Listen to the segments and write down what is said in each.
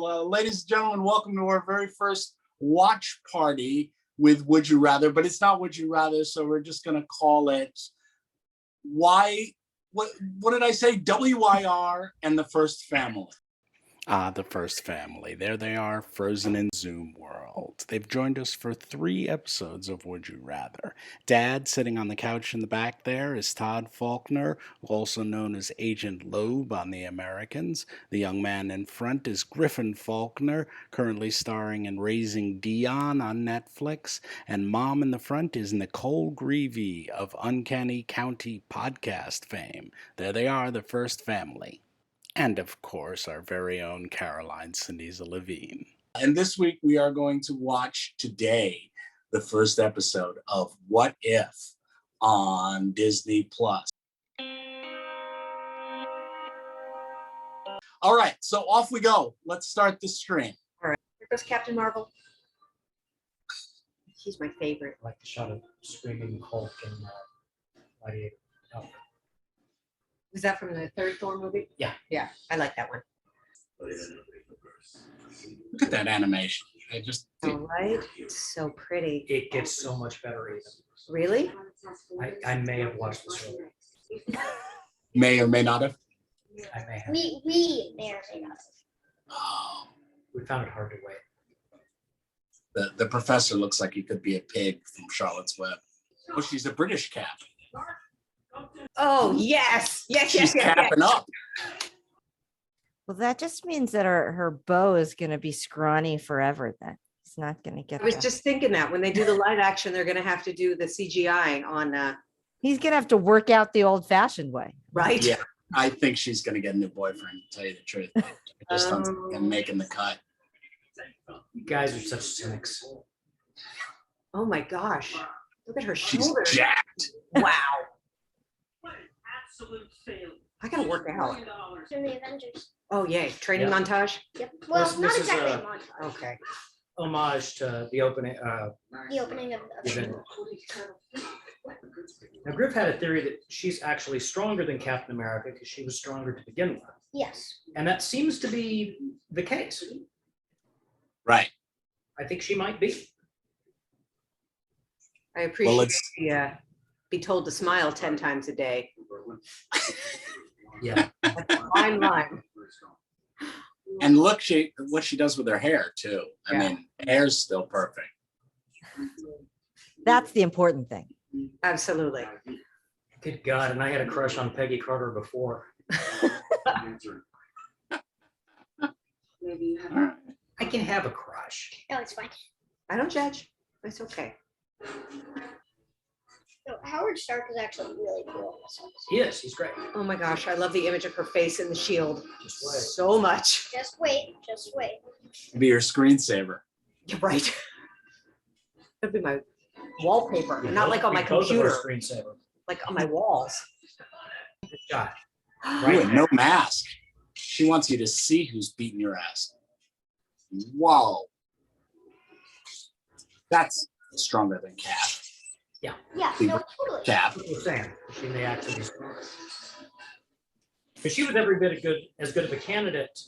Ladies and gentlemen, welcome to our very first watch party with Would You Rather, but it's not Would You Rather, so we're just going to call it what did I say? WYR and the First Family. The First Family. There they are, frozen in Zoom world. They've joined us for 3 episodes of Would You Rather. Dad, sitting on the couch in the back there, is Todd Faulkner, also known as Agent Loeb on The Americans. The young man in front is Griffin Faulkner, currently starring in Raising Dion on Netflix. And Mom in the front is Nicole Greevy of Uncanny County podcast fame. There they are, the First Family. And, of course, our very own Caroline Sinisa Levine. And this week we are going to watch today the first episode of What If on Disney+. All right, so off we go. Let's start the stream. All right, here goes Captain Marvel. He's my favorite. I like the shot of screaming Hulk and Gladiator. Oh. Was that from the third Thor movie? Yeah. Yeah, I like that one. Look at that animation. All right, it's so pretty. It gets so much better even. Really? I may have watched this earlier. May or may not have. I may have. We may or may not have. Oh, We found it hard to wait. the professor looks like he could be a pig from Charlotte's Web. Oh, she's a British cap. Oh, yes. She's capping up. Well, that just means that her bow is going to be scrawny forever then. It's not going to get I was there. just thinking that when they do the live action, they're going to have to do the CGI on, He's going to have to work out the old fashioned way. right? Yeah, I think she's going to get a new boyfriend, to tell you the truth. I just don't think I'm making the cut. You guys are such cynics. Oh my gosh. Look at her She's shoulders. jacked. Wow. I got to work out. In the Avengers. Oh, yay. Training Yeah. montage? Yep. Well, This not is exactly a- a montage. Okay. Homage to the opening. The opening of Event. Now, Griff had a theory that she's actually stronger than Captain America because she was stronger to begin with. Yes. And that seems to be the case. Right. I think she might be. I appreciate let's- the, be told to smile 10 times a day. Yeah. That's a fine line. And look, what she does with her hair too. I Yeah. mean, hair's still perfect. That's the important thing. Absolutely. Good God. And I had a crush on Peggy Carter before. I can have a crush. No, it's fine. I don't judge. It's okay. So Howard Stark is actually really cool in this episode. He is. He's great. Oh my gosh, I love the image of her face in the shield Just wait. so much. Just wait. Just wait. Be your screensaver. You're right. That'd be my wallpaper, You not both- like on my you both are computer, Screensaver. like on my walls. Good shot. Ooh, and no mask. She wants you to see who's beating your ass. Whoa. That's stronger than Cap. Yeah. See, No, totally. Cap. That's what I'm saying. She may actually be stronger. Because she was every bit as good of a candidate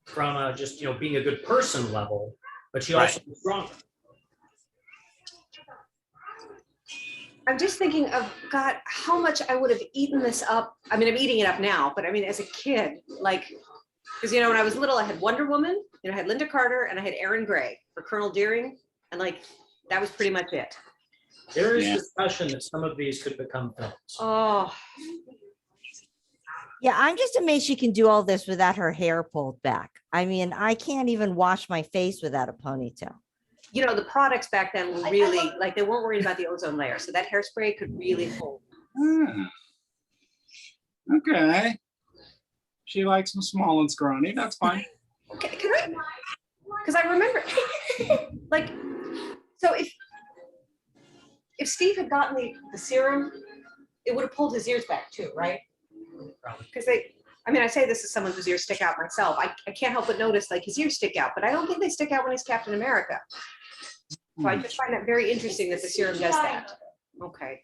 from just being a good person level, but she also was stronger. I'm just thinking of, God, how much I would have eaten this up. I mean, I'm eating it up now, but I mean, as a kid, like, because, when I was little, I had Wonder Woman, I had Linda Carter, and I had Aaron Gray for Colonel Deering. And like, that was pretty much it. There is Yeah. discussion that some of these could become films. Oh, Yeah, I'm just amazed she can do all this without her hair pulled back. I mean, I can't even wash my face without a ponytail. the products back then were really, like, they weren't worried about the ozone layer. So that hairspray could really hold. Hmm. Okay. She likes them small and scrawny. That's fine. Okay, can I? Because I remember, like, so if Steve had gotten the serum, it would have pulled his ears back too, right? Probably. Because I say this as someone whose ears stick out myself. I can't help but notice, like, his ears stick out, but I don't think they stick out when he's Captain America. So I just find that very interesting that the serum does that. Okay.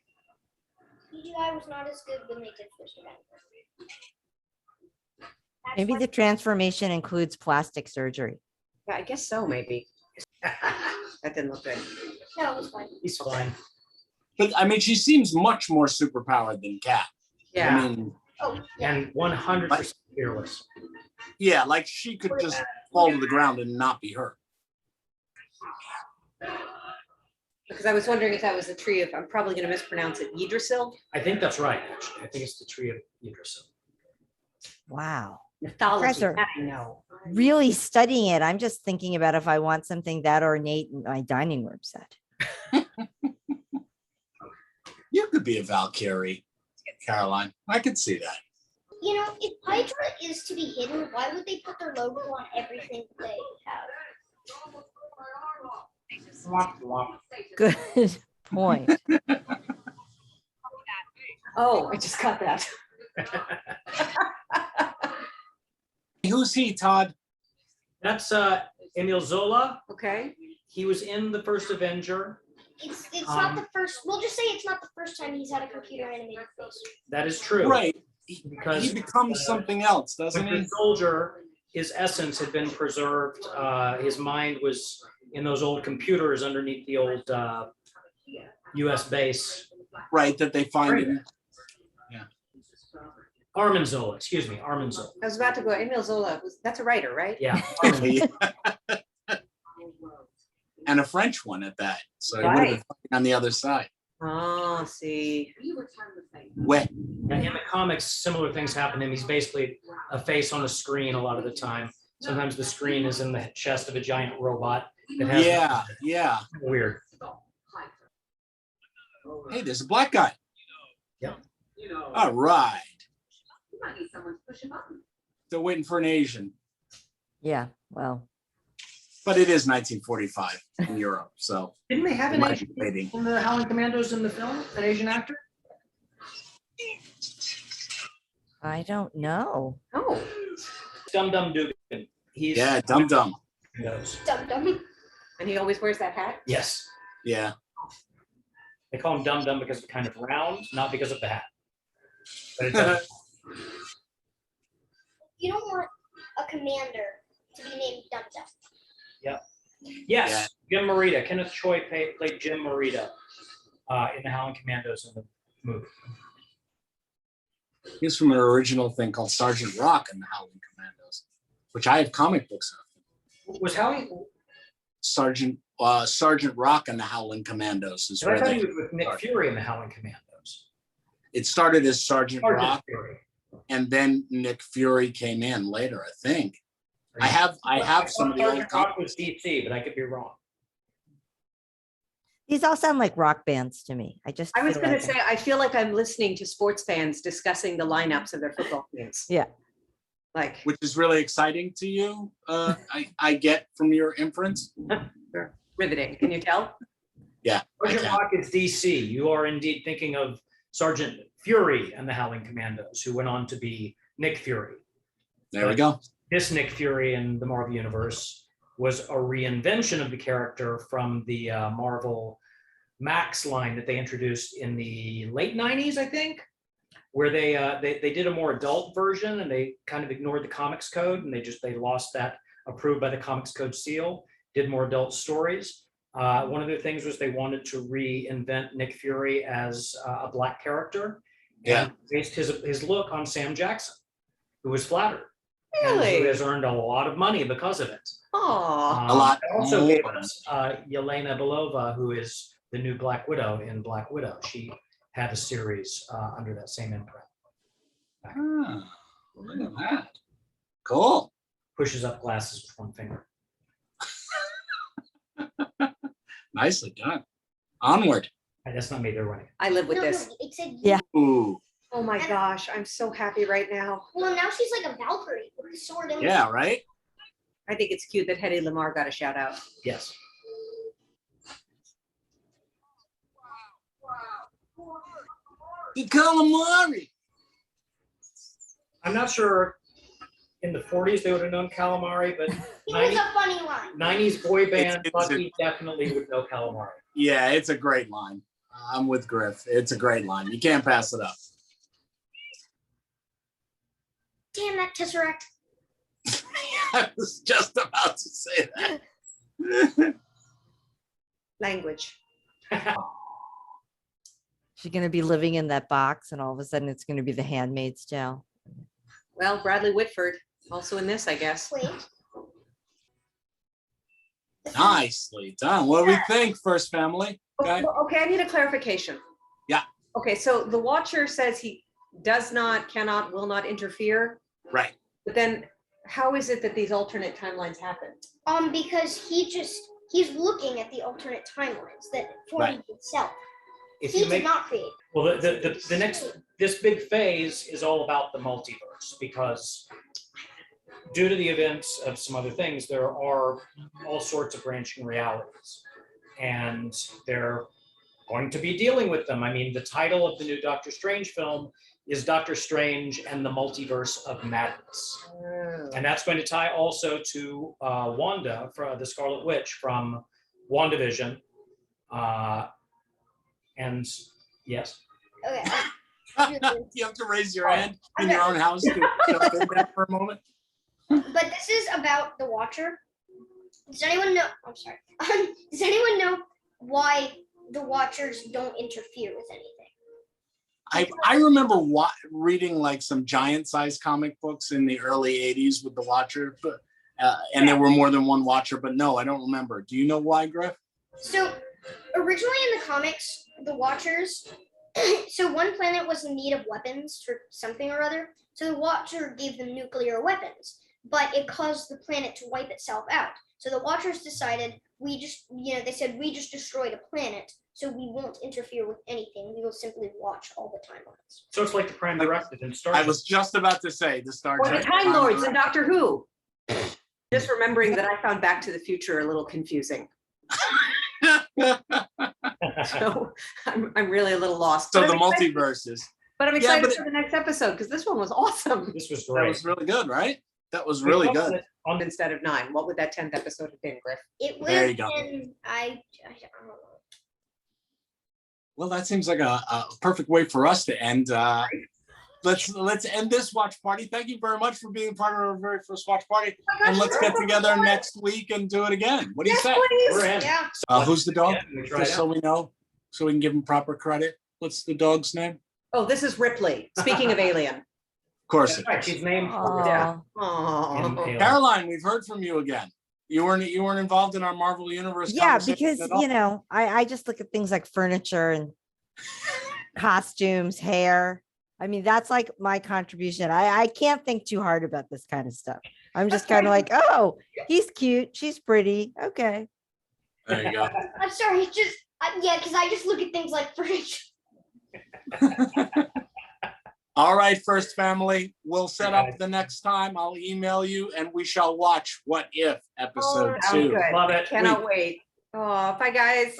CGI was not as good when they did First Avenger. Maybe the transformation includes plastic surgery. Yeah, I guess so, maybe. That didn't look good. No, it was fine. He's fine. But I mean, she seems much more superpowered than Kat. Yeah. I mean, Oh, yeah. And 100% fearless. yeah, like she could just fall to the ground and not be hurt. Because I was wondering if that was the tree of, I'm probably going to mispronounce it, Yggdrasil? I think that's right, actually. I think it's the tree of Yggdrasil. Wow. Mythology, Guys are- that I know. Really studying it. I'm just thinking about if I want something that ornate in my dining room set. You could be a Valkyrie, Caroline. I could see that. You know, if Hydra is to be hidden, why would they put their logo on everything they have? Good point. Oh, I just got that. Who's he, Todd? That's Emil Zola. Okay. He was in the first Avenger. It's not the first. We'll just say it's not the first time he's had a computer animated face. That is true. Right. Because He becomes something else, doesn't Winter he? Soldier, his essence had been preserved. His mind was in those old computers underneath the old U.S. base. Right, that they find him. Armin Zola, excuse me, Armin Zola. I was about to go, Emil Zola, that's a writer, right? Yeah. And a French one at that. So he would have been Right. fighting on the other side. Oh, see. Wet. In the comics, similar things happen to him. He's basically a face on a screen a lot of the time. Sometimes the screen is in the chest of a giant robot. That has Yeah. Weird. Hey, there's a black guy. Yep. All right. Still waiting for an Asian. Yeah. Well, But it is 1945 in Europe, so Didn't they have it an might Asian be waiting. in the Howling Commandos in the film? An Asian actor? I don't know. Oh, Dum Dum Dugan. He's Yeah, Dum Dum. Commandos. Dum dum. and he always wears that hat? Yes. Yeah. They call him Dum Dum because it's kind of round, not because of the hat. But it does. You don't want a commander to be named Dum Dum. Yes, Jim Morita. Kenneth Choi played Jim Morita in the Howling Commandos in the movie. He's from an original thing called Sergeant Rock and the Howling Commandos, which I have comic books of. Was Howling? Sergeant Rock and the Howling Commandos is I where thought he they, was with Nick Fury in the Howling Commandos. it started as Sergeant Sergeant Rock, Fury. and then Nick Fury came in later, I think. I have some of the old Sergeant Rock comics. was DC, but I could be wrong. These all sound like rock bands to me. I just. I was feel going to like- say, I feel like I'm listening to sports fans discussing the lineups of their football teams. Yeah. Like, Which is really exciting to you, I get from your inference. riveting. Can you tell? Yeah, I Sergeant can. Rock is DC. You are indeed thinking of Sergeant Fury and the Howling Commandos, who went on to be Nick Fury. There we go. This Nick Fury in the Marvel Universe was a reinvention of the character from the Marvel Max line that they introduced in the late 90s, I think, where they did a more adult version and they kind of ignored the comics code and they lost that approved by the comics code seal, did more adult stories. One of the things was they wanted to reinvent Nick Fury as a black character. Yeah. And based his look on Sam Jackson, who was flattered. Really? And who has earned a lot of money because of it. Oh, A lot It also more. gave us Yelena Belova, who is the new Black Widow in Black Widow. She had a series under that same imprint. Ah, look at that. Cool. Pushes up glasses with one finger. Nicely done. Onward. That's not me, they're running. I live with No, this. no, it said you. Yeah. Ooh. Oh my gosh, I'm so happy right now. Well, now she's like a Valkyrie with a sword and Yeah, right? I think it's cute that Hedy Lamarr got a shout out. Yes. The calamari. I'm not sure in the 40s they would have known calamari, but It was a funny line. 90s boy band It's- Bucky definitely would know calamari. Yeah, it's a great line. I'm with Griff. It's a great line. You can't pass it up. Damn that Tesseract. I was just about to say that. Language. She's gonna be living in that box, and all of a sudden, it's gonna be the Handmaid's Tale. Well, Bradley Whitford, also in this, I guess. Wait. Nicely done. What do we think, First Family? Okay. Okay, I need a clarification. Yeah. Okay, so the Watcher says he does not, cannot, will not interfere, Right. but then how is it that these alternate timelines happen? Because he's looking at the alternate timelines that formed Right. itself. If He you did make, not create. well, the next, this big phase is all about the multiverse, because due to the events of some other things, there are all sorts of branching realities, and they're going to be dealing with them. I mean, the title of the new Doctor Strange film is Doctor Strange and the Multiverse of Madness. And that's going to tie also to Wanda, the Scarlet Witch from WandaVision. And yes. Okay. You have to raise your hand in your own house to jump in there for a moment. But this is about the Watcher. Does anyone know? I'm sorry. Does anyone know why the Watchers don't interfere with anything? I remember reading like some giant-sized comic books in the early '80s with the Watcher, but and there were more than one Watcher. But no, I don't remember. Do you know why, Griff? So originally in the comics, the Watchers. So one planet was in need of weapons for something or other. So the Watcher gave them nuclear weapons, but it caused the planet to wipe itself out. So the Watchers decided they said we just destroyed a planet, so we won't interfere with anything. We will simply watch all the timelines. So it's like the Prime Directive in Star I Trek. was just about to say the Star Or the Trek. Time Lords in Doctor Who. Just remembering that I found Back to the Future a little confusing. So I'm really a little lost. So But the I'm excited- multiverses. But I'm Yeah, excited but for the next episode because this one was awesome. This was That great. was really good, right? That was really good. Instead of 9, what would that 10th episode have been, Griff? It would There have you go. been I don't know. Well, that seems like a perfect way for us to end. Let's end this watch party. Thank you very much for being part of our very first watch party. And let's get together next week and do it again. What do you Yes, say? please. We're in. Yeah. Who's the dog? Yeah, we try Just it so out. we know, so we can give him proper credit. What's the dog's name? Oh, this is Ripley. Speaking of Alien. Of course That's it right. is. She's named Aw. Yeah. in Oh. Alien. Caroline, we've heard from you again. You weren't involved in our Marvel Universe. Yeah, conversation because at all? I just look at things like furniture and costumes, hair. I mean, that's like my contribution. I can't think too hard about this kind of stuff. I'm just kind of like, oh, he's cute, she's pretty. Okay. There you go. I'm sorry. Because I just look at things like furniture. All right, First Family. We'll set up the next time. I'll email you and we shall watch What If episode Sounds 2. good. Love it. Cannot wait. Oh, bye guys.